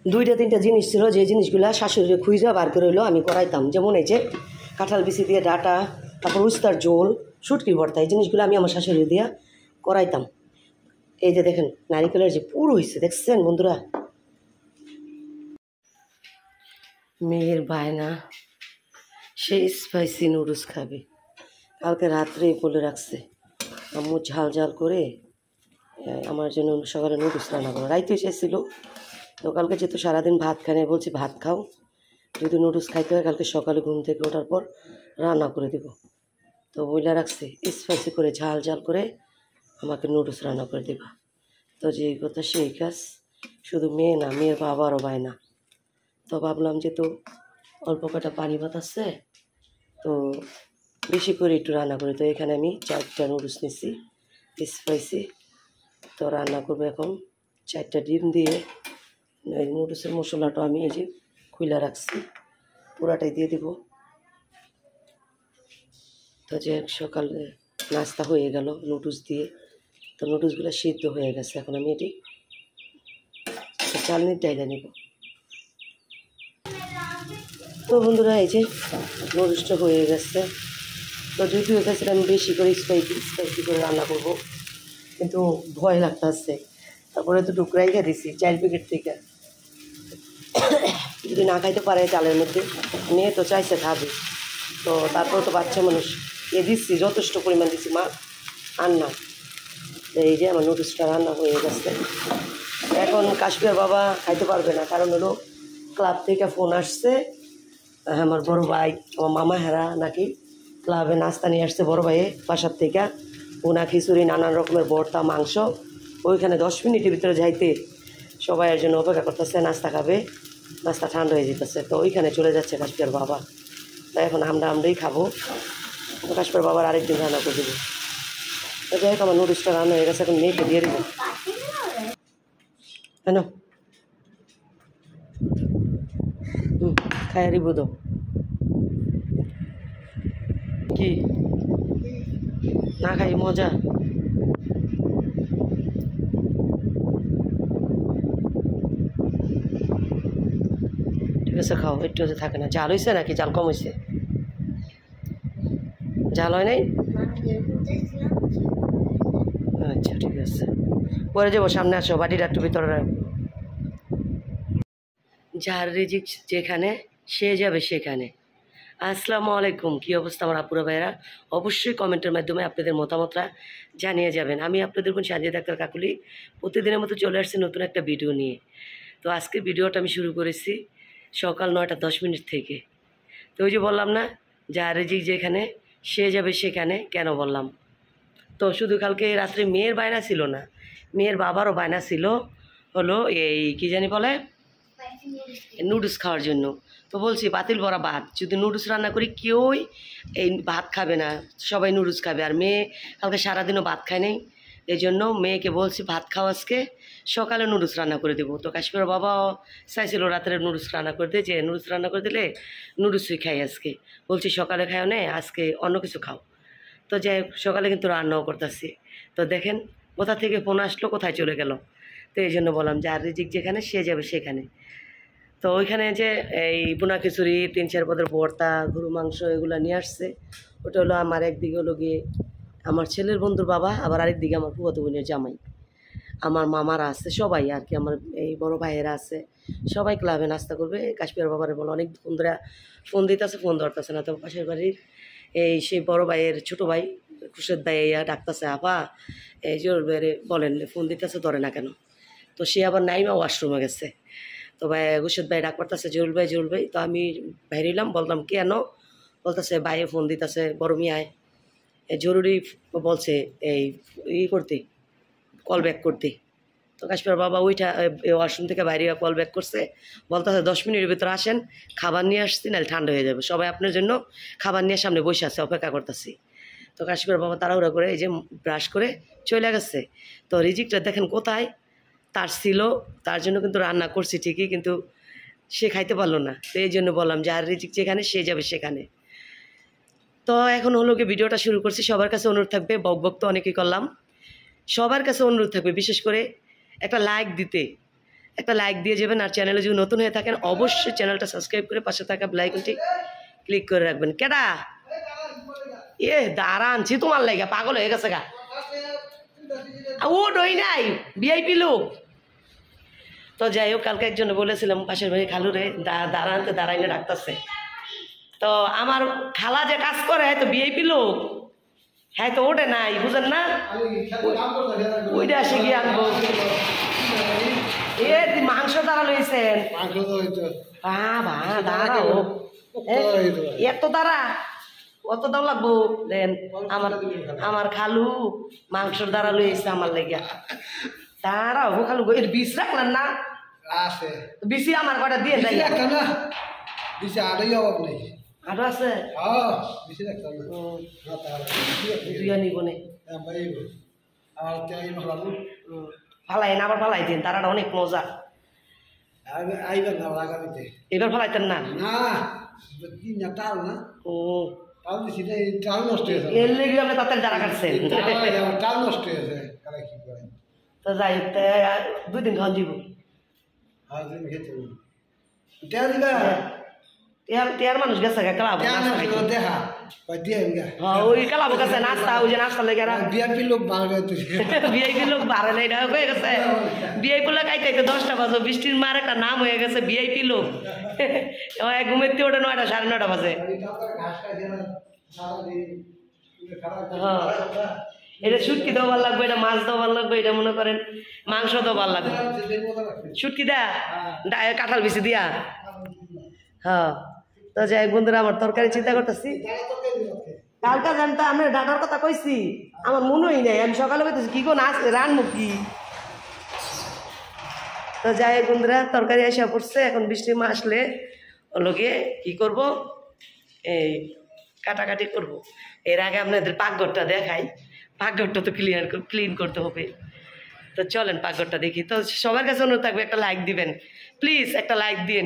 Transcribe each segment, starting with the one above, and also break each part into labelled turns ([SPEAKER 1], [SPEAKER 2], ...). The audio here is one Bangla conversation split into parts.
[SPEAKER 1] দুইটা তিনটা জিনিস ছিল, যে জিনিসগুলো শাশুড়ি খুঁজে বার করে হইলো আমি করাইতাম। যেমন এই যে কাঁঠাল বিচি দিয়ে ডাটা, তারপর উস্তার ঝোল, শুটকির ভর্তা, এই জিনিসগুলো আমি আমার শাশুড়ি দিয়ে করাইতাম। এই যে দেখেন নারিকেলের যে পুরো হয়েছে, দেখছেন বন্ধুরা। মেয়ের বায়না সে স্পাইসি নুডলস খাবে, কালকে রাত্রেই বলে রাখছে আম্মু ঝাল ঝাল করে আমার জন্য সকালে নুডলস রান্না করো। রাইতে চাইছিল, তো কালকে যেহেতু সারাদিন ভাত খানে বলছি ভাত খাও, যদি নুডলস খাইতে হয় কালকে সকালে ঘুম থেকে ওঠার পর রান্না করে দেব। তো বইলা রাখছে স্পাইসি করে ঝাল ঝাল করে আমাকে নুডলস রান্না করে দেবা। তো যে কথা সেই কাজ, শুধু মেয়ে না, মেয়ের বাবারও বায়না। তো ভাবলাম যে তো অল্প কটা পানি ভাত আছে, তো বেশি করে একটু রান্না করি। তো এখানে আমি 4টা নুডলস নিছি স্পাইসি, তো রান্না করবো এখন 4টা ডিম দিয়ে। এই নুডলসের মশলাটা আমি এই যে খুলে রাখছি, পুরাটাই দিয়ে দেব। তো যে সকালে নাস্তা হয়ে গেল নুডলস দিয়ে, তো নুডলসগুলো সিদ্ধ হয়ে গেছে। এখন আমি এটি চালনির ডাইলে নেব। তো বন্ধুরা এই যে নুডলসটা হয়ে গেছে। তো যদিও গেছে আমি বেশি করে স্পাইসি করে রান্না করব, কিন্তু ভয় লাগতেছে। তারপরে তো টুকরাই খেয়ে দিছি 4 প্যাকেট থেকে, যদি না খাইতে পারে চালের মধ্যে, মেয়ে তো চাইছে খাবে, তো তারপরে তো বাচ্চা মানুষ দিচ্ছি, যথেষ্ট পরিমাণ দিচ্ছি মা আর না। এই যে আমার নুডলসটা রান্না হয়ে গেছে। এখন কাশ্মীর বাবা খাইতে পারবে না, কারণ হলো ক্লাব থেকে ফোন আসছে, আমার বড় ভাই আমার মামা হেরা নাকি ক্লাবে নাস্তা নিয়ে আসছে বড় ভাইয়ে বাসার থেকে, পোনা খিচুড়ি নানান রকমের ভর্তা মাংস। ওইখানে 10 মিনিটের ভিতরে যাইতে সবাইয়ের জন্য অপেক্ষা করতেছে, নাস্তা খাবে, নাস্তা ঠান্ডা হয়ে যেতেছে। তো ওইখানে চলে যাচ্ছে কাশ্মীর বাবা, তাই এখন আমরাই খাবো। কাশ্মীর বাবার আরেকদিন রান্না করে দেবো। তো যাই হোক আমার নুডলসটা রান্না হয়ে গেছে, এখন মেয়েকে দিয়ে দেবো। কেন খায়ারি বুধ কি না খাই মজা। ঠিক আছে খাও, একটু হচ্ছে থাকে না। জাল হয়েছে নাকি জাল কম হয়েছে? জাল হয় নাই? আচ্ছা ঠিক আছে, পরে যাবো, সামনে আসো, বাড়িটা একটু ভিতরে রাখবো। যার রিজিক যেখানে সে যাবে সেখানে। আসসালামু আলাইকুম, কী অবস্থা আমার আপুরা ভাইয়েরা? অবশ্যই কমেন্টের মাধ্যমে আপনাদের মতামতটা জানিয়ে যাবেন। আমি আপনাদের বোন সাজিয়া ডাক্তার কাকুলি প্রতিদিনের মতো চলে আসছি নতুন একটা ভিডিও নিয়ে। তো আজকের ভিডিওটা আমি শুরু করেছি সকাল 9:10 থেকে। তো ওই যে বললাম না, যার রিজিক যেখানে সে যাবে সেখানে, কেন বললাম? তো শুধু কালকে রাত্রে মেয়ের বায়না ছিল না, মেয়ের বাবারও বায়না ছিল, হলো এই কী জানি বলে নুডলস খাওয়ার জন্য। তো বলছি পাতিল ভরা ভাত, যদি নুডলস রান্না করি কেউই এই ভাত খাবে না, সবাই নুডলস খাবে। আর মেয়ে কালকে সারাদিনও ভাত খায় নেই, এই জন্য মেয়েকে বলছি ভাত খাও, আজকে সকালে নুডলস রান্না করে দেবো। তো কাশ্মীর বাবাও চাইছিল রাত্রে নুডলস রান্না করে দিয়ে, যে নুডলস রান্না করে দিলে নুডলসই খাই আজকে। বলছি সকালে খাও না, আজকে অন্য কিছু খাও। তো যাই হোক সকালে কিন্তু রান্নাও করতেছি। তো দেখেন কোথা থেকে ফোন আসলো, কোথায় চলে গেল। তো এই জন্য বললাম যার রিজিক যেখানে সে যাবে সেখানে। তো ওইখানে যে এই পোনা খিচুড়ি 3-4 পদের ভর্তা গরু মাংস এগুলো নিয়ে আসছে। ওটা হলো আমার একদিকে হলো গিয়ে আমার ছেলের বন্ধুর বাবা, আবার আরেকদিকে আমার ফুফাতো বোনের জামাই, আমার মামারা আছে, সবাই আর কি, আমার এই বড় ভাইয়েরা আছে, সবাই ক্লাবে নাস্তা করবে। কাশ্মীর বাবারে বলো অনেক ফোন ধরে ফোন দিতেছে, ফোন ধরতেছে না। তো পাশের বাড়ির এই সেই বড় ভাইয়ের ছোটো ভাই খুশেদ ভাই ডাকতেছে, আপা এই জোর বেড়ে বলেন ফোন দিতেছে, ধরে না কেন? তো সে আবার নাইমা ওয়াশরুমে গেছে। তো ভাই খুশেদ ভাই ডাক পড়তেছে জরুল ভাই জরুল ভাই। তো আমি বাইরেলাম, বললাম কেন? বলতেছে ভাইয়ে ফোন দিতেছে, বড় মিয়ায় জরুরি বলছে এই করতে, কল ব্যাক করতে। তো কাশ্মীর বাবা ওইটা ওয়াশরুম থেকে বাইরে কল ব্যাক করছে, বলতেছে 10 মিনিটের ভিতরে আসেন, খাবার নিয়ে আসছি, নাহলে ঠান্ডা হয়ে যাবে, সবাই আপনার জন্য খাবার নিয়ে সামনে বসে আছে, অপেক্ষা করতেছি। তো কাশ্মীর বাবা তাড়াহুড়া করে এই যে ব্রাশ করে চলে গেছে। তো রিজিকটা দেখেন কোথায় তার ছিল, তার জন্য কিন্তু রান্না করছি ঠিকই, কিন্তু সে খাইতে পারলো না। তো এই জন্য বললাম যার রিজিক যেখানে সে যাবে সেখানে। তো এখন হলো কি ভিডিওটা শুরু করছি, সবার কাছে অনুরোধ থাকবে, বক তো অনেকেই করলাম, সবার কাছে অনুরোধ থাকবে বিশেষ করে একটা লাইক দিতে, একটা লাইক দিয়ে যাবেন। আর চ্যানেলে যদি নতুন হয়ে থাকেন অবশ্যই চ্যানেলটা সাবস্ক্রাইব করে পাশে থাকা বেল আইকনটি ক্লিক করে রাখবেন। কেডা দাঁড়া আনছি তোমার লাগে, পাগল হয়ে গেছে গা। ও ডই নাই ভিআইপি লোক। তো যাই হোক, কালকে একজনে বলেছিলাম পাশের বাড়ি খালুরে দাঁড়া আনতে, দাঁড়াইলে ডাকতেছে। তো আমার খালা যে কাজ করে তো ভিআইপি লোক, হ্যাঁ তো ওটা নাই, বুঝেন না, ওইটা আসে গিয়ে আনবো। মাংস দাঁড়া লইছেন, দাঁড়াও এত দাঁড়া, কত দাম লাগবো দেন। আমার খালু মাংসর দ্বারা লইছে আমার লেগে। দাঁড়াও খালু, এর বিষ রাখলেন না? বিসি আমার কটা দিয়ে যাই। আরো আছে ফালাই না, আবার ফালাই দিন, তারা অনেক মজা। এবার ফালাইতেন না? ও এর লেগে আপনি তাড়াতাড়ি দাঁড়া কাটছেন। তো যাই হোক, 2 দিন খাওয়ান দিব। টিয়ার মানুষ গেছে কালাবো, ওই কালাবো গেছে নাস্তা, ওই যে নাস্তা লেগে ভিআইপি লোক বাড়ে না, এটা হয়ে গেছে। ভিআইপি লোক আইতে 10টা বাজে, বৃষ্টির মার একটা নাম হয়ে গেছে ভিআইপি লোক। ঘুমের ওটা 9টা 9:30 বাজে। এটা শুটকি দেওয়া ভালো লাগবে, এটা মাছ দেওয়া ভালো লাগবে, এটা মনে করেন মাংস দেওয়া ভালো লাগবে। শুটকি দেয়া কাঁঠাল বিচি দিয়া। হ্যাঁ তো যাই বন্ধুরা, আমার তরকারি চিন্তা করতেছি। কালকা জানতা আমি ডাটার কথা কইছি, আমার মনেই নাই। আমি সকালে বলতেছি কি কোন রানবো কি। তো যাই বন্ধুরা, তরকারি আসা পড়ছে। এখন বৃষ্টির মাস আসলে ওগুলোকে কি করব, এই কাটাকাটি করব। এর আগে আপনাদের পাকঘরটা দেখাই। পাকঘরটা তো ক্লিন করতে হবে। তো চলেন পাকঘরটা দেখি। তো সবার কাছে অনুরোধ থাকবে একটা লাইক দিবেন, প্লিজ একটা লাইক দিন,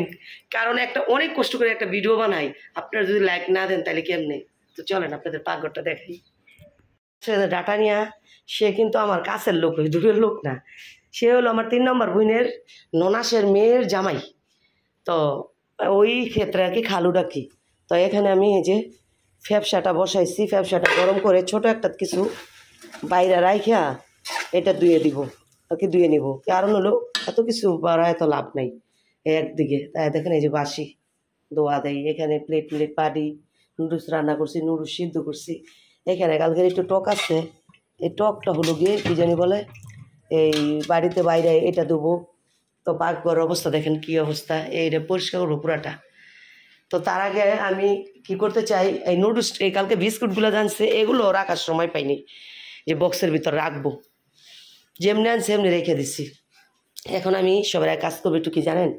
[SPEAKER 1] কারণ একটা অনেক কষ্ট করে একটা ভিডিও বানাই, আপনারা যদি লাইক না দেন তাহলে কেমনে। তো চলেন আপনাদের পাকঘরটা দেখাই। ডাটা নিয়া সে কিন্তু আমার কাছের লোক, দূরের লোক না। সে হলো আমার 3 নম্বর বোনের ননাসের মেয়ের জামাই। তো ওই ক্ষেত্রে আর কি খালু ডাকি। তো এখানে আমি এই যে ফ্যাপসাটা বসাইছি, ফ্যাপসাটা গরম করে ছোট একটা কিছু বাইরে রাইখা এটা ধুয়ে দিব আর কি, ধুয়ে নিব। কারণ হলো এত কিছু বাড়া এত লাভ নাই একদিকে। তাই দেখেন এই যে বাসি দোয়া দেয়, এখানে প্লেট পানি, নুডলস রান্না করছি, নুডলস সিদ্ধ করছি। এখানে কালকের একটু টক আছে, এই টকটা হলো গিয়ে কী জানি বলে, এই বাড়িতে বাইরে এটা দেবো। তো পাকঘরের অবস্থা দেখেন কী অবস্থা, এইটা পরিষ্কার করবো পুরাটা। তো তার আগে আমি কি করতে চাই, এই নুডলস, এই কালকে বিস্কুটগুলো জানছে, এগুলো রাখার সময় পাইনি যে বক্সের ভিতর রাখবো, যেমনি আনছি এমনি রেখে দিছি। এখন আমি সবার এক কাজ করবো, একটু কি জানেন,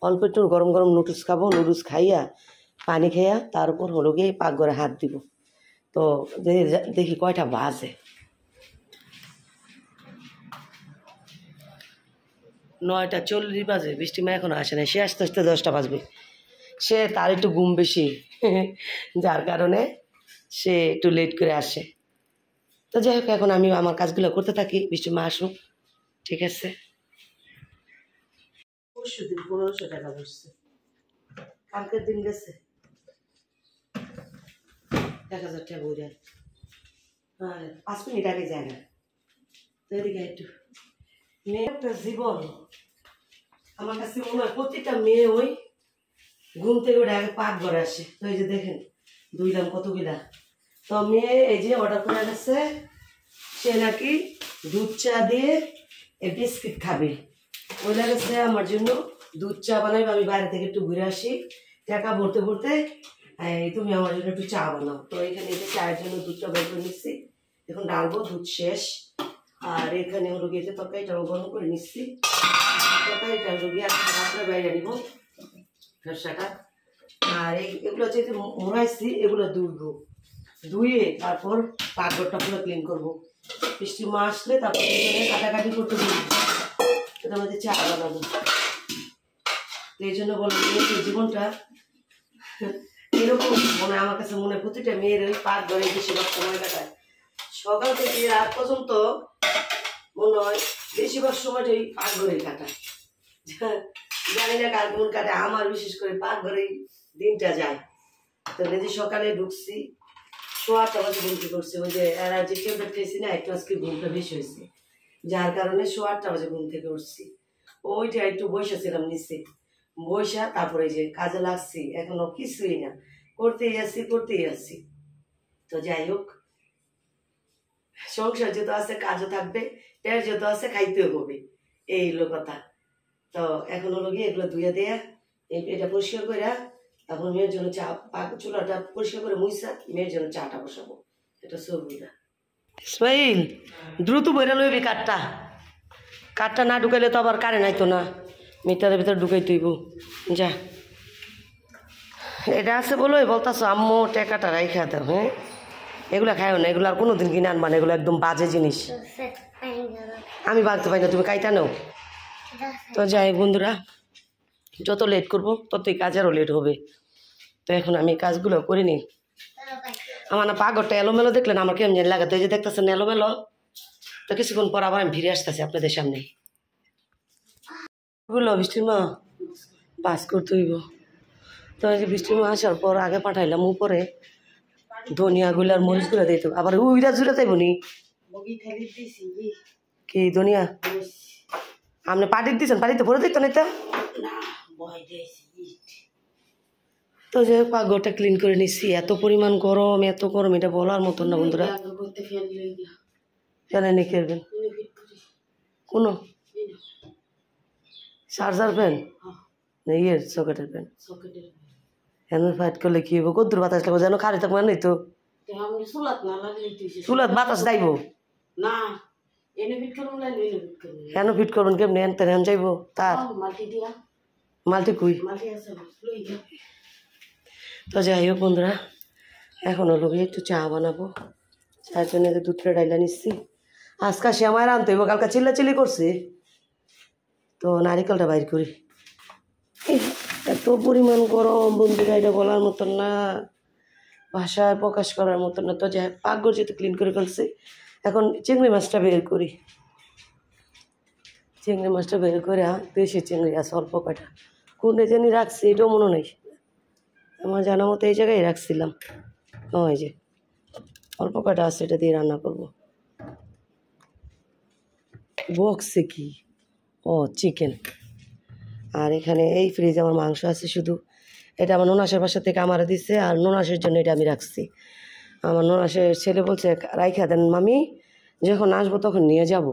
[SPEAKER 1] অল্প একটু গরম গরম নুডলস খাবো, নুডলস খাইয়া পানি খাইয়া তার উপর হলো গিয়ে পাকঘরে হাত দিব। তো দেখি কয়টা বাজে, 9:40 বাজে। বৃষ্টি মা এখনো আসে না, সে আস্তে আস্তে 10টা বাজবে। সে তার একটু ঘুম বেশি, যার কারণে সে একটু লেট করে আসে। তো যাই হোক, এখন আমি আমার কাজগুলো করতে থাকি, বৃষ্টি মা আসুক। ঠিক আছে। 1500 টাকা বসছে, কালকের দিন গেছে 1000 টাকা বইরা। 5 মিনিট আগে যায় না। তো এদিকে একটু মেয়ে একটা জীবন। আমার কাছে মনে হয় প্রতিটা মেয়ে ওই ঘুম থেকে ওটা আগে পাকঘরে আসে। তো এই যে দেখেন দুইলাম কতগুলা। তো মেয়ে এই যে অর্ডার করে গেছে, সে নাকি দুধ চা দিয়ে বিস্কিট খাবে। ওই লাগেছে আমার জন্য দুধ চা বানাইবে। আমি বাইরে থেকে একটু ঘুরে আসি, টাকা ভরতে ভরতে তুমি আমার জন্য একটু চা বানাও। তো এখানে এই যে চায়ের জন্য দুধটা বের করে নিচ্ছি, এখন ডালবো, দুধ শেষ। আর এখানে হলো গিয়ে তরকারিটাও গরম করে নিচ্ছি, তরকারিটা হলো গিয়ে রাত্রে বাইরে নিব ফেরসাটা। আর এগুলো হচ্ছে মোড়াইছি, এগুলো ধুয়ে তারপর পাকঘরটা পুরো ক্লিন করবো। বৃষ্টি মা আসলে তারপর কাটাকাটি করতে দিই, এটা আমাদের চা বানাবো। তো এই জন্য বললাম জীবনটা এরকম মনে, আমার কাছে মনে হয় প্রতিটা মেয়ের ওই পাকঘরে বেশিরভাগ সময় কাটায়। সকাল থেকে রাত পর্যন্ত মনে হয় বেশিরভাগ সময়টাই পাকঘরে কাটায়। জানি না কার কোন কাটে, আমার বিশেষ করে পাকঘরেই দিনটা যায়। তো নিজে সকালে ঢুকছি, 8টা বাজে ঘুম থেকে উঠছি। ওই যে অ্যালার্জি ট্যাবলেট খেয়েছি না, একটু আজকে ঘুমটা বেশি হয়েছে, যার কারণে 8টা বাজে ঘুম থেকে উঠছি। ওইটা একটু বসেছিলাম নিচে, বসা তারপরে যে কাজে লাগছি, এখনো কিছুই না, করতেই আসছি। তো যাই হোক, সংসার যত আছে কাজও থাকবে, পেট যত আছে খাইতেও হবে, এই হলো কথা। তো এখন হলো গিয়ে এগুলো ধুয়ে দেয়া, এটা পরিষ্কার করে তারপর মেয়ের জন্য চা, চুলাটা পরিষ্কার করে মুইসা মেয়ের জন্য চাটা বসাবো। এটা সবুজা ইসমাইল, দ্রুত বইরা লইবি কাঠটা না ঢুকাইলে তো আবার কারে নাই তো না, মিটারের ভিতরে ঢুকাই তুইব। যা, এটা আছে বলোই বলতাছো আম্মু টেকাটা রাইখা দাও। হ্যাঁ, এগুলা খাইও না, এগুলো আর কোনোদিন কিনে আনবা না, এগুলো একদম বাজে জিনিস। আমি ভাঙতে পারি না, তুমি কাইটা নাও। তো যাই বন্ধুরা, যত লেট করবো ততই কাজ আরও লেট হবে। তো এখন আমি কাজগুলো করে নিই। আমার না পাগরটা এলোমেলো দেখলে না আমার কেমন জানি লাগে, তো এই যে দেখতেছেন এলোমেলো। তো কিছুক্ষণ পর আবার আমি ফিরে আসতেছি আপনাদের সামনে। বুঝলো বৃষ্টির মা বাস করতে হইব। তো এই যে বৃষ্টির মা আসার পর আগে পাঠাইলাম উপরে ধনিয়াগুলো আর মরিচগুলো দিতে, আবার উইরা জুড়ে তাইব নি কি ধনিয়া আপনি পাটির দিচ্ছেন, পাটিতে ভরে দিত না। তো যে পাগরটা ক্লিন করে নিচ্ছি, এত পরিমাণ গরম, এত গরম এটা বলার মতন না বন্ধুরা। ফ্যানে নিয়ে খেলবেন কোনো চার্জার ফ্যান ইয়ের সকেটের ফ্যান, ফ্যানের ফাইট করলে কি হবো, কদ্দুর বাতাস লাগবো, যেন খালি থাকবো নেই তো চুলাত বাতাস যাইব না, কেন ফিট করবেন কেমনি এন যাইব তার মাল্টি কুই। তো যাই হোক বন্ধুরা, এখন হলো একটু চা বানাবো, চায়ের জন্য দুধটা ডাইলা নিচ্ছি। আজকা শ্যামায় আনতে হইব, কালকা চিল্লাচিল্লি করছে, তো নারিকেলটা বাইর করি। এত পরিমাণ গরম বন্ধুরা, এটা বলার মতন না, ভাষায় প্রকাশ করার মতন না। তো যাই পাকঘর যেহেতু ক্লিন করে ফেলছি, এখন চিংড়ি মাছটা বের করি। চিংড়ি মাছটা বের করে দেশি চিংড়ি আছে অল্প কয়টা, কোনটা জানি রাখছি এটাও মনে নেই, আমার জানা মতো এই জায়গায় রাখছিলাম। ওই যে অল্প কয়টা আছে, এটা দিয়ে রান্না করবো। বক্সে কি, ও চিকেন। আর এখানে এই ফ্রিজে আমার মাংস আছে শুধু, এটা আমার ননাসের বাসা থেকে আমার দিচ্ছে, আর ননাসের জন্য এটা আমি রাখছি। আমার ননাসের ছেলে বলছে রাইখা দেন মামি, যখন আসবো তখন নিয়ে যাব।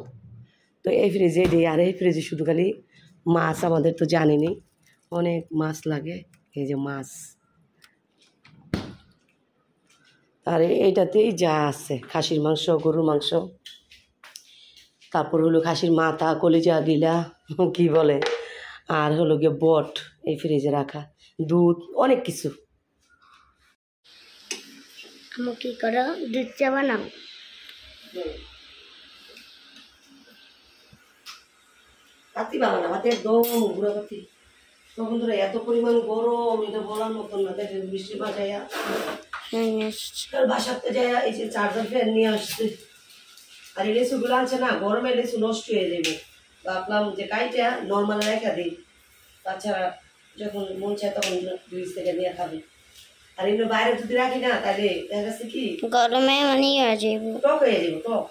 [SPEAKER 1] তো এই ফ্রিজে দিই, আর এই ফ্রিজে শুধু খালি মাছ, আমাদের তো জানিনি অনেক মাছ লাগে, এই যে মাছ। আর এইটাতেই যা আছে, খাসির মাংস, গরুর মাংস, তারপর হলো খাসির মাথা, কলিজা গিলা কি বলে, আর হলো গিয়ে বট এই ফ্রিজে রাখা, দুধ, অনেক কিছু।
[SPEAKER 2] আমি কি করো দুধ চা বানাও,
[SPEAKER 1] পাতি বানানো পাতি একদম গুঁড়া পাতি। তো বন্ধুরা এত পরিমাণ গরম, এটা বলার মতন না। দেখেন বৃষ্টির বাসায় বাসাতে যায় এই যে চার্জার ফ্যান নিয়ে আসছে, আর এই লেচুগুলো আনছে না, গরমে লেচু নষ্ট হয়ে যাবে, ভাবলাম যে কাইটা নর্মালে রেখা দিই, তাছাড়া যখন মন চায় তখন ফ্রিজ থেকে নিয়ে খাবে। আর এগুলো বাইরে যদি রাখি না তাহলে দেখা যাচ্ছে কি
[SPEAKER 2] গরমে মানে হয়ে যাবো,
[SPEAKER 1] টক হয়ে যাবে, টক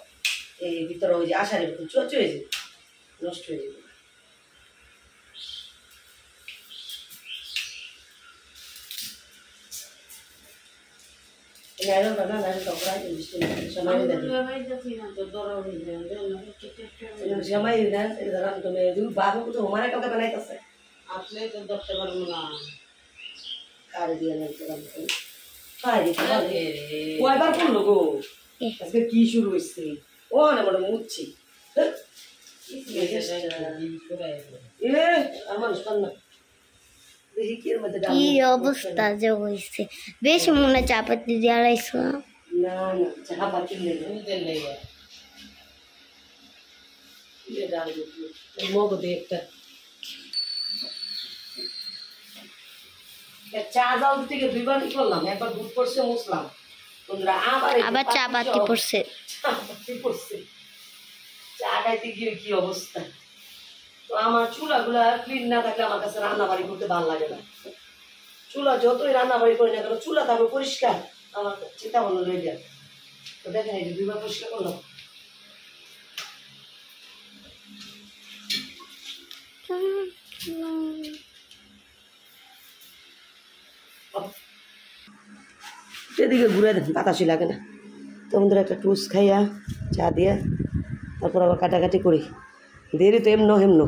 [SPEAKER 1] এই ভিতরে ওই যে আষাঢ়ের মতন চুয়ে যাবে, নষ্ট হয়ে যাবে। কি শুরু হয়েছে ও না বড় মুচ্ছি
[SPEAKER 2] কি অবস্থা যে হয়েছে, বেশ মনে চাপাতি দিয়ে আড়াইছো
[SPEAKER 1] না না চা পাতি মগ দিয়ে একটা চা দাও থেকে দুইবার করলাম, একবার দুধ পড়ছে মুসলাম বন্ধুরা, আবার
[SPEAKER 2] চা পাতি পড়ছে,
[SPEAKER 1] চা খাইতে গিয়ে কি অবস্থা। তো তো আমার চুলাগুলা ক্লিন না থাকলে আমার কাছে রান্না বাড়ি করতে ভালো লাগে না। চুলা যতই রান্না বাড়ি করি না কেন চুলা থাকবে পরিষ্কার, আমার চিন্তা ভালো রয়ে যায়। তো দেখেন এই যে 2 বার পরিষ্কার করলাম। সেদিকে ঘুরে দেন, বাতাসই লাগে না। তো আমাদের একটা টুস খাইয়া চা দিয়া তারপর আবার কাটাকাটি করি। দেরি তো এমনো হেমনো।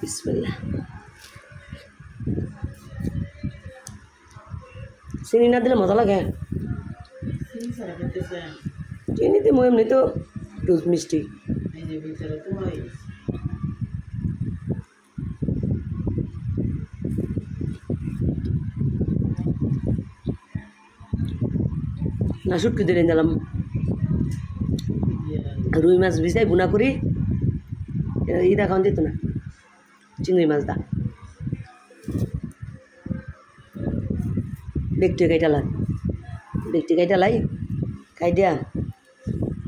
[SPEAKER 1] বিসমিল্লাহ। চিনি না দিলে মজা লাগে। চিনি দিয়ে এমনি তো টুস মিষ্টি। না শুটকি দিয়ে দিলাম, রুই মাছ ভিজাই বুনা করি, ইদা খাওয়ান দিত না, চিংড়ি মাছ দা দেখতে কাইটা লাই খাই দিয়া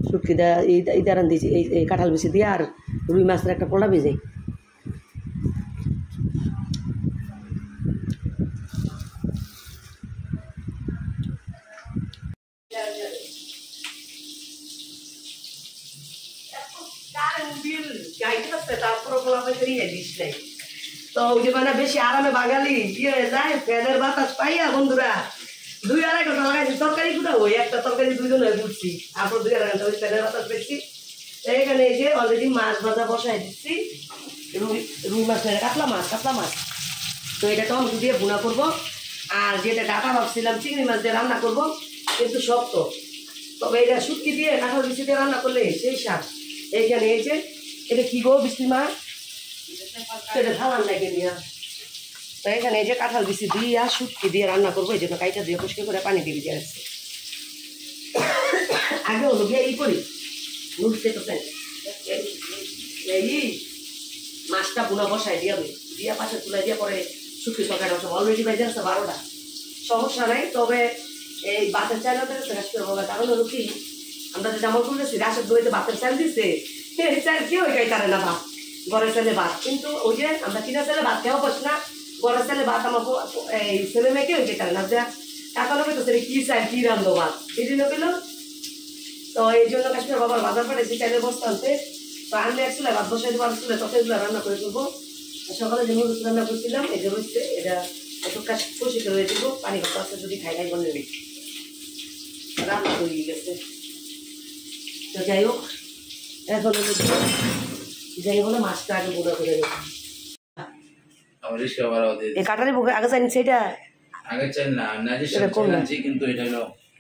[SPEAKER 1] শুটকি দা ইদা রান দিয়েছি, এই কাঁঠাল বেশি দিয়া আর রুই মাছের একটা পোলা ভেজে। তো ওই যে মানে বেশি আরামে বাঙালি ইয়ে হয়ে যায়, ফ্যানের বাতাস পাইয়া বন্ধুরা 2-2.5 ঘন্টা লাগাইছি তরকারি কুটা, ওই একটা তরকারি 2 জন হয়ে ঘুরছি, তারপর 2.5 ঘন্টা ওই ফ্যানের বাতাস পেয়েছি। এখানে এসে অলরেডি মাছ ভাজা বসাই দিচ্ছি, রুই মাছ কাতলা মাছ। তো এটা টমেটো দিয়ে ভুনা করবো, আর যেটা ডাটা ভাবছিলাম চিংড়ি মাছ দিয়ে রান্না করবো, কিন্তু শক্ত। তবে এটা শুটকি দিয়ে কাঁঠাল বিচি দিয়ে রান্না করলে সেই স্বাদ। এইখানে এই যে এটা কি গো বৃষ্টি মা, সেটা খাওয়ার লাগে নিয়ে। তো এখানে এই যে কাঁঠাল বিচি দিয়া শুটকি দিয়ে রান্না করবো, এই জন্য কাইটা দিয়ে পরিষ্কার করে পানি দিয়ে দিয়ে আসছে। আগে হলো গিয়ে ই করি নুড়তে তো এই মাছটা বুনা বসাই দিয়া পাশে তুলে দিয়ে পরে শুটকি তরকারি বসে অলরেডি বেজে আছে 12টা, সমস্যা নাই। তবে এই বাতের চাইলেও তো শেষ করে হবে, কারণ হলো কি আমরা যে জামা করতেছি রাশের দইতে বাতের চাল দিচ্ছে, চাল কেউ ওই তারে না ভাত, ঘরের চালে ভাত। কিন্তু ওই যে আমরা কিনা চালে ভাত খেয়েও বস না, ঘরের চালে ভাত আমার এই ছেলে মেয়েকে ওই তারে না, যা টাকা লোকে তো কি চাই কি রান্ধো ভাত এই জন্য পেল। তো এই জন্য কাশ্মীর বাবার বাজার পাঠাইছি চাইলে বসতে আনতে। তো আমি এক চুলে ভাত বসাই দেবো, আর চুলে তরকারিগুলো রান্না করে দেবো। সকালে যে নুডলস রান্না করছিলাম এই যে হচ্ছে এটা একটু কাজ পরিষ্কার হয়ে দেবো, পানি ভাত আছে যদি খাই বলে রান্না হয়ে গেছে। তো যাই হোক এখন যাই বলে মাছটা আগে বোধা করে দেবো। এই কাটারি বুকে আগে জানি সেটা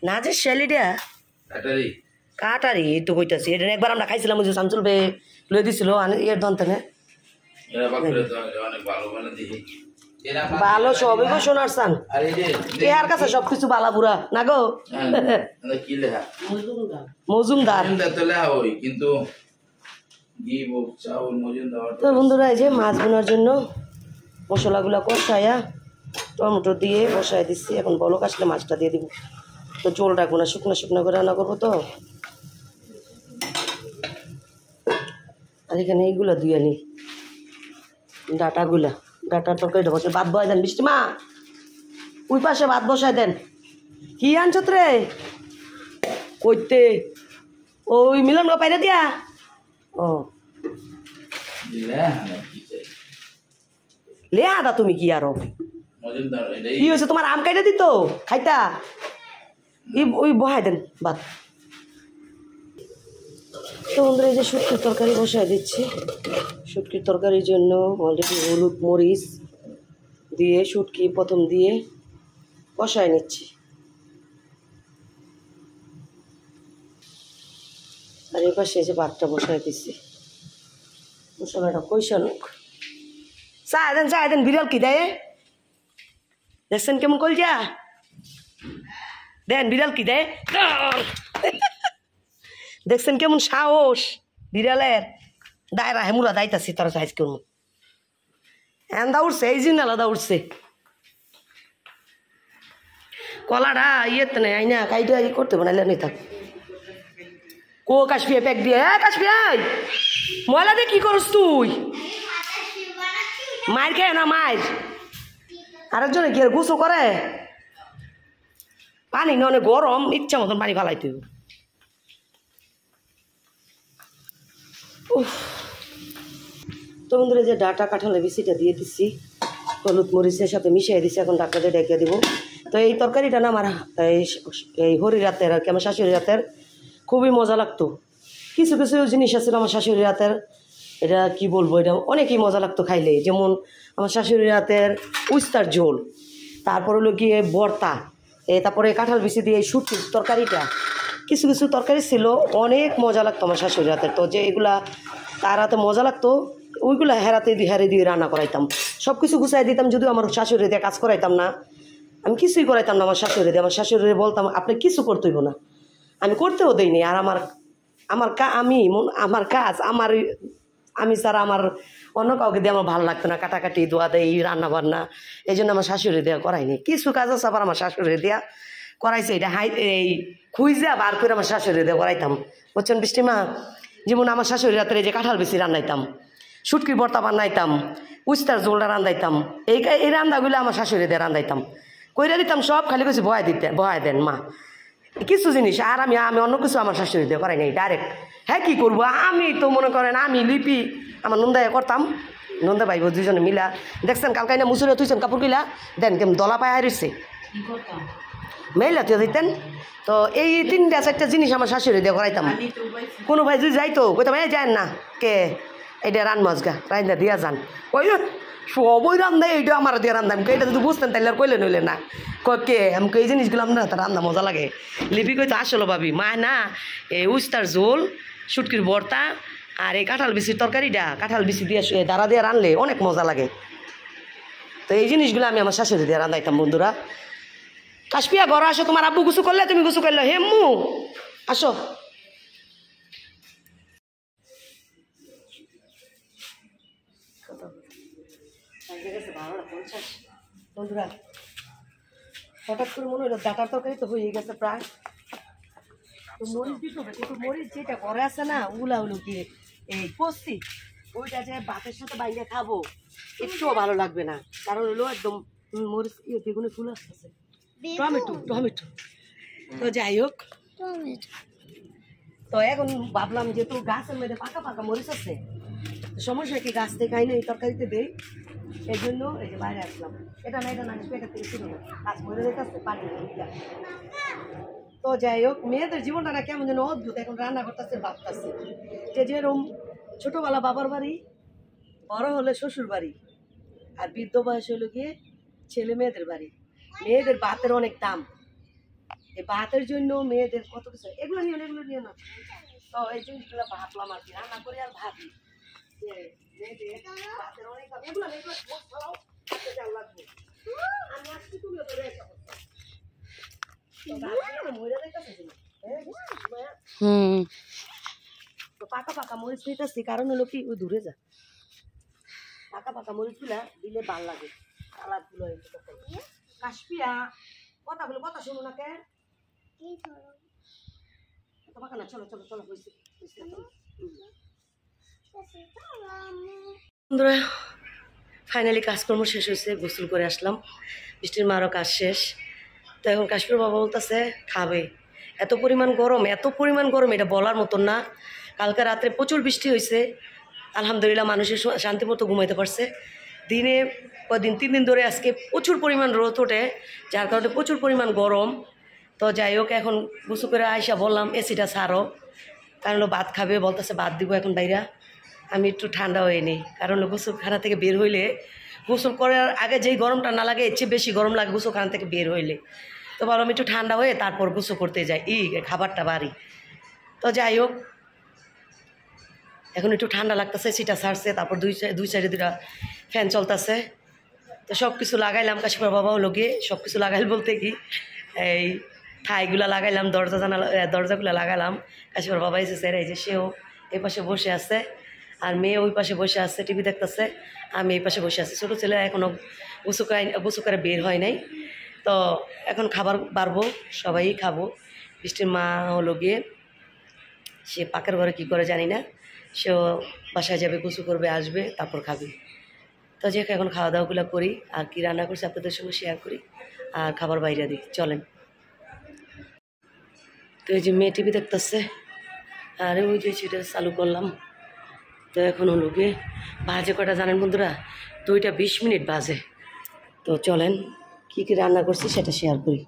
[SPEAKER 1] নাজের শ্যালিটা কাটারি এই তো কইতাছি। এটা একবার আমরা খাইছিলাম ওই যে শামসুল বে লয়ে দিছিল এর দন্তনে ভালো সবই গো সোনার চান, এর কাছে সবকিছু বালা বুড়া না গো। মজুমদার। তো বন্ধুরা এই যে মাছ বোনার জন্য মশলাগুলো কষাইয়া টমেটো দিয়ে বসাই দিচ্ছি, এখন বলক আসলে মাছটা দিয়ে দিব। তো জল রাখবো না, শুকনো করে রান্না করবো। তো আর এখানে এইগুলা ধুয়ে নি ডাটার তরকারিটা বসে ভাত বসাই দেন। বৃষ্টি মা ওই পাশে ভাত বসাই দেন। কি আনছত রে কইতে ওই মিলন গো পাইরে দিয়া ও লে আদা তুমি কি আরো কি হয়েছে তোমার আম কাইটা দিত খাইতা ওই বহাই দেন ভাত। তো বন্ধুরা এই যে শুটকির তরকারি বসাই দিচ্ছি। শুটকির তরকারির জন্য অলরেডি হলুদ মরিচ দিয়ে শুটকি প্রথম দিয়ে কষাই নিচ্ছি। আর এই পাশে যে ভাতটা বসাই দিচ্ছি, মশলাটা কইসানুক। চা দেন বিড়াল কি দেয় দেখছেন কেমন কলজা দেন, বিড়াল কি দেয় দেখছেন কেমন সাহস বিড়ালের। দায়রা হেমুরা দায়িতাছি তারা সাইজ কেমন এন্দা উঠছে, এই জিন আলাদা উঠছে কলাটা ইয়েতে নেই আইনা কাইটা করতে বানাইলে নেই থাক কো কাশপিয়া প্যাক দিয়ে কাশপিয়া ময়লা দিয়ে কি করস তুই? মায়ের খেয়ে না মায়ের আরেকজনে কি আর গোসল করে? পানি না অনেক গরম, ইচ্ছা মতন পানি ফালাইতে। তো বন্ধুরা যে ডাটা কাঁঠালের বিচিটা দিয়ে দিচ্ছি, হলুদ মরিচের সাথে মিশিয়ে দিচ্ছি, এখন ডাক্তারে ডেকে দিব। তো এই তরকারিটা না আমার এই হরির রাতের আর কি, আমার শাশুড়ি রাতের খুবই মজা লাগতো। কিছু কিছু জিনিস আছে আমার শাশুড়ি রাতের, এটা কি বলবো, এটা অনেকই মজা লাগতো খাইলে। যেমন আমার শাশুড়ি রাতের উস্তার ঝোল, তারপর হলো গিয়ে ভর্তা, তারপরে কাঁঠাল বিচি দিয়ে এই শুটকির তরকারিটা, কিছু কিছু তরকারি ছিল অনেক মজা লাগতো আমার শাশুড়ি রাতের। তো যে এগুলা তার হাতে মজা লাগতো, ওইগুলো হেরাতে দিয়ে রান্না করাইতাম, সব কিছু গুছাই দিতাম। যদিও আমার শাশুড়ি দিয়ে কাজ করাইতাম না, আমি কিছুই করাইতাম না আমার শাশুড়ি দিয়ে। আমার শাশুড়ি বলতাম আপনি কিছু করতে হইব না, আমি করতেও দেইনি। আর আমার কাজ আমি ছাড়া আমার অন্য কাউকে দিয়ে আমার ভালো লাগতো না, কাটাকাটি দোয়া দেয় রান্না বান্না, এই জন্য আমার শাশুড়ি দেওয়া করাইনি। কিছু কাজ আছে আবার আমার শাশুড়ি দেওয়া করাইছে, এটা এই খুঁজা বার করে আমার শাশুড়ি দেওয়া করাইতাম, বুঝছেন বৃষ্টিমা? যেমন আমার শাশুড়ি রাতের এই যে কাঁঠাল বিচি রান্নাইতাম, শুটকির ভর্তা বানাইতাম, উস্তার ঝোলটা রান্ধাইতাম, এই রান্নাগুলো আমার শাশুড়ি দিয়ে রান্ধাইতাম, কইরা দিতাম সব। খালি কিছু বহায় দেন মা কিছু জিনিস। আর আমি অন্য কিছু আমার শাশুড়ি দিয়ে করাই নাই, ডাইরেক্ট। হ্যাঁ কী করবো, আমি তো মনে করেন আমি লিপি আমার নন্দায় করতাম, নন্দা ভাইব দুজনে মিলা। দেখছেন কালকে না মুসুরে তুইছেন কাপড় কিলা দেন কেমন দলা পায় হারিয়েছে, মেলা তুই দিতেন। তো এই 3-4টা জিনিস আমার শাশুড়ি দিয়ে করাইতাম। কোনো ভাই যদি যাইতো কইতাম এই যান না কে এটা রান মজগা রান্না দিয়া যান, ওই সবই রান্না এইটা আমার দিয়ে রান্না। আমি এটা যদি বুঝতেন তাহলে আর কইলে নইলে না কে আমাকে এই জিনিসগুলো আপনার রান্না মজা লাগে। লিপি কইতো আসলো ভাবি মা না এই উস্তার ঝোল, শুটকির ভর্তা আর এই কাঁঠাল বিচির তরকারিটা কাঁঠাল বিচি দিয়ে দাঁড়া দিয়ে রানলে অনেক মজা লাগে। তো এই জিনিসগুলো আমি আমার শাশুড়ি দিয়ে রান্নাইতাম। বন্ধুরা কাশপিয়া ঘর আসো, তোমার আব্বু গুছু করলে তুমি গুছু করলে, হেম্মু আসো। বন্ধুরা হঠাৎ করে মনে হলো ডাটার তরকারি তো হয়ে গেছে প্রায়। তো মরিচ দিতে হবে, কিন্তু মরিচ যেটা ঘরে আছে না ওগুলা হলো কি এই কষি, ওইটা যে ভাতের সাথে বাইরে খাবো একটুও ভালো লাগবে না, কারণ হলো একদম মরিচ বেগুনে ফুল আসতেছে, টমেটো। তো যাই হোক, তো এখন ভাবলাম যেহেতু গাছের মধ্যে পাকা পাকা মরিচ আছে, সমস্যা কি গাছ থেকে খাই না এই তরকারিতে দেই, এই জন্য এই যে বাইরে আসলাম। এটা না এটা থেকে ছিল না, গাছ মরে যেতেছে পানি। তো যাই হোক, মেয়েদের জীবনটা না কেমন যেন অদ্ভুত। এখন রান্না করতেছে ভাবতেছে যে যেরকম ছোটবেলা বাবার বাড়ি, বড় হলে শ্বশুর বাড়ি, আর বৃদ্ধ বয়স হলো গিয়ে ছেলে মেয়েদের বাড়ি। মেয়েদের ভাতের অনেক দাম, এই ভাতের জন্য মেয়েদের কত কিছু, এগুলো নিয়ে না। তো এই জিনিসগুলো ভাবলাম আর কি, রান্না করে আর ভাবি যে মেয়েদের ভাতের অনেক দাম। এগুলো লাগবে আমি আজকে তুলে ধরে তো পাকা পাকা মরিচ নিতেছি, কারণ হলো কি ওই দূরে যা পাকা পাকা মরিচ গুলা দিলে ভাল লাগে, কালার গুলো। কাশপিয়া কথা শুনো না কে পাকা না, চলো হয়েছে। বন্ধুরা ফাইনালি কাজকর্ম শেষ হয়েছে, গোসল করে আসলাম, বৃষ্টির মারও কাজ শেষ। তো এখন কাশ্মীর বাবা বলতেছে খাবে, এত পরিমাণ গরম এটা বলার মতন না। কালকে রাত্রে প্রচুর বৃষ্টি হয়েছে, আলহামদুলিল্লাহ মানুষের শান্তি মতো ঘুমাইতে পারছে। দিনে 3 দিন ধরে আজকে প্রচুর পরিমাণ রোদ ওঠে, যার কারণে প্রচুর পরিমাণ গরম। তো যাই হোক, এখন গোসল করে আইসা বললাম এসিটা ছাড়ো, কারণ ভাত খাবে, বলতেছে ভাত দিব এখন বাইরা। আমি একটু ঠান্ডা হয়ে নিই, কারণ গোসলখানা থেকে বের হইলে, গোসল করার আগে যেই গরমটা না লাগে এর চেয়ে বেশি গরম লাগে গোসলখানা থেকে বের হইলে। তো ভাবলাম একটু ঠান্ডা হয়ে তারপর গোসল করতে যাই, খাবারটা বাড়ি। তো যাই হোক, এখন একটু ঠান্ডা লাগতেছে, সিটা ছাড়ছে, তারপর দুই সাইডে 2টা ফ্যান চলতেছে। তো সব কিছু লাগাইলাম, কাশিপার বাবা হলো গিয়ে সব কিছু লাগাইল বলতে কি এই ঠাইগুলো লাগাইলাম, দরজাগুলো লাগালাম। কাশিপার বাবা এসেছে, এই যে সেও এই পাশে বসে আছে, আর মেয়ে ওই পাশে বসে আছে টিভি দেখতেছে, আমি এই পাশে বসে আছি। ছোটো ছেলে এখনও গোসু করে বের হয় নাই। তো এখন খাবার বাড়বো, সবাই খাবো। বৃষ্টির মা হলো গিয়ে সে পাকের ঘরে কী করে জানি না, সেও বাসায় যাবে, গোসল করবে, আসবে, তারপর খাবে। তো যে এখন খাওয়া দাওয়াগুলো করি, আর কি রান্না করছি আপনাদের সঙ্গে শেয়ার করি, আর খাবার বাইরে দিই, চলেন। তো এই যে মেয়ে টিভি দেখতেছে, আর ওই যে সেটা চালু করলাম। তো এখন হলো গিয়ে বাজে কটা জানেন বন্ধুরা, 2:20 বাজে। তো চলেন কী কী রান্না করছি সেটা শেয়ার করি।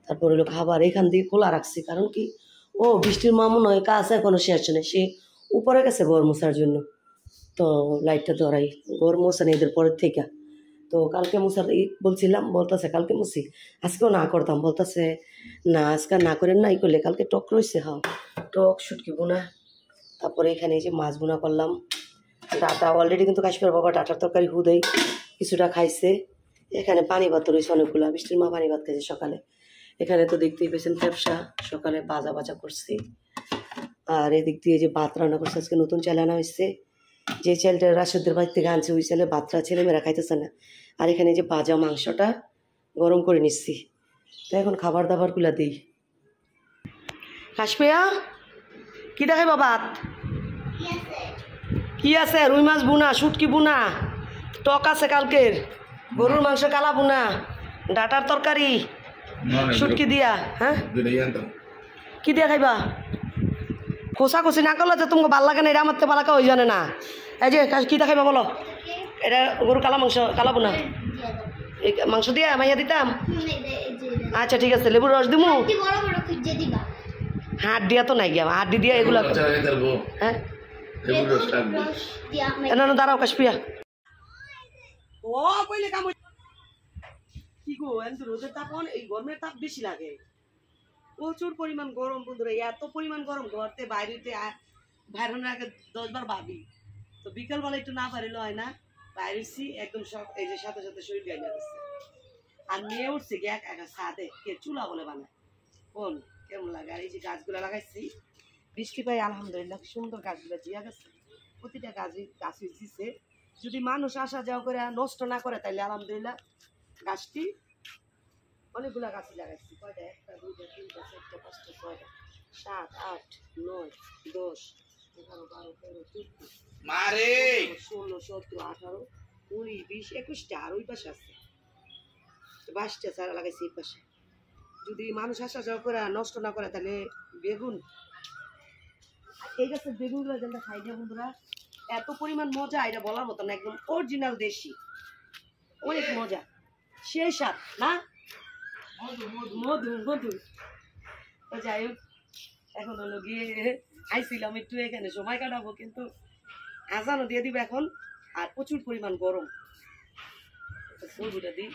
[SPEAKER 1] তারপর হলো খাবার এখান দিয়ে খোলা রাখছি, কারণ কি ও বৃষ্টির মা মনে হয় কাজ এখনও শেষ নেই, সে উপরে গেছে ঘর মোছার জন্য। তো লাইটটা ধরাই, ঘর মোছা নেই এদের পরের থেকে। তো কালকে মোছার বলছিলাম, বলতেছে কালকে মুছি, আজকেও না করতাম, বলতেছে না আজকে না করেন না, করলে কালকে টক রয়েছে, হ্যাঁ টক শুটকি বোনা। তারপরে এখানে এই যে মাছ বোনা করলাম। ডাটা অলরেডি কিন্তু কাশ্মীর বাবা ডাটার তরকারি হুদেই কিছুটা খাইছে। এখানে পানি ভাত রয়েছে অনেকগুলো, বৃষ্টির মা পানি ভাত খাইছে সকালে। এখানে তো দেখতেই পেয়েছেন ব্যবসা, সকালে ভাজা করছি। আর এদিক দিয়ে যে ভাত রান্না করছে, আজকে নতুন চাল আনা হয়েছে, যে চালটা রাশেদের বাড়ি থেকে আনছে ওই চালে ভাতটা ছেলেমেয়েরা খাইতেছে না। আর এখানে যে ভাজা মাংসটা গরম করে নিচ্ছি। তো এখন খাবার দাবারগুলো দিই। কাশ্মীরা কি দেখাই বাবা, কি আছে? রুই মাছ বুনা, শুটকি বুনা, টক আছে কালকের, গরুর মাংস কালা বুনা, ডাটার তরকারি শুটকি দিয়া। হ্যাঁ কি দিয়া খাইবা? খোসা খুশি না করলে তো তোমাকে ভাল লাগে না, এটা আমার তো ভালো হয়ে জানে না। এই যে কি দেখাইবা বলো? এটা গরু কালা মাংস, কালা বুনা, এই মাংস দিয়া মাইয়া দিতাম। আচ্ছা ঠিক আছে, লেবুর রস দিমু। হাট দিয়া তো নাই গিয়া, হাড্ডি দিয়া এগুলো। হ্যাঁ না দাঁড়াও কাশপিয়া। ও কইলে কাম কি গো, রোদের তাপ, এই গরমের তাপ বেশি লাগে, প্রচুর পরিমাণ গরম বন্ধুরা। এত পরিমাণ গরম ঘরতে বাইরেতে বাইরের আগে 10 বার ভাবি। তো বিকালবেলা একটু না পারিল হয় না, বাইরেছি একদম সব এই যে সাথে সাথে শরীর গাইলা গেছে। আর নিয়ে উঠছে গিয়ে একা ছাদে, কে চুলা বলে বানায়, কোন কেমন লাগে। আর এই যে গাছগুলো লাগাইছি, বৃষ্টি পাই আলহামদুলিল্লাহ, সুন্দর গাছগুলো জিয়া গেছে, প্রতিটা গাছই দিছে। যদি মানুষ আসা যাওয়া করে নষ্ট না করে তাইলে আলহামদুলিল্লাহ। গাছটি অনেকগুলা গাছই লাগাইছি, কয়টা? 1 2 3 4 5 6 7 8 9 10 11 12 13 14 মারে 16 17 18 19 20 21টা, আর ওই পাশে আছে 22টা চারা লাগাইছি এই পাশে। যদি মানুষ আসা যাওয়া করে নষ্ট না করে তাহলে বেগুন, এই গাছের বেগুনগুলো যেন খাই না বন্ধুরা, এত পরিমাণ মজা এটা বলার মতো না, একদম অরিজিনাল দেশি, অনেক মজা, সেই স্বাদ না, মধুর মধুর। তো যাই হোক, এখন হলো গিয়ে আইছিলাম একটু এখানে সময় কাটাবো, কিন্তু আজানও দিয়ে দিবে এখন, আর প্রচুর পরিমাণ গরম। ফুলগুলো দিই।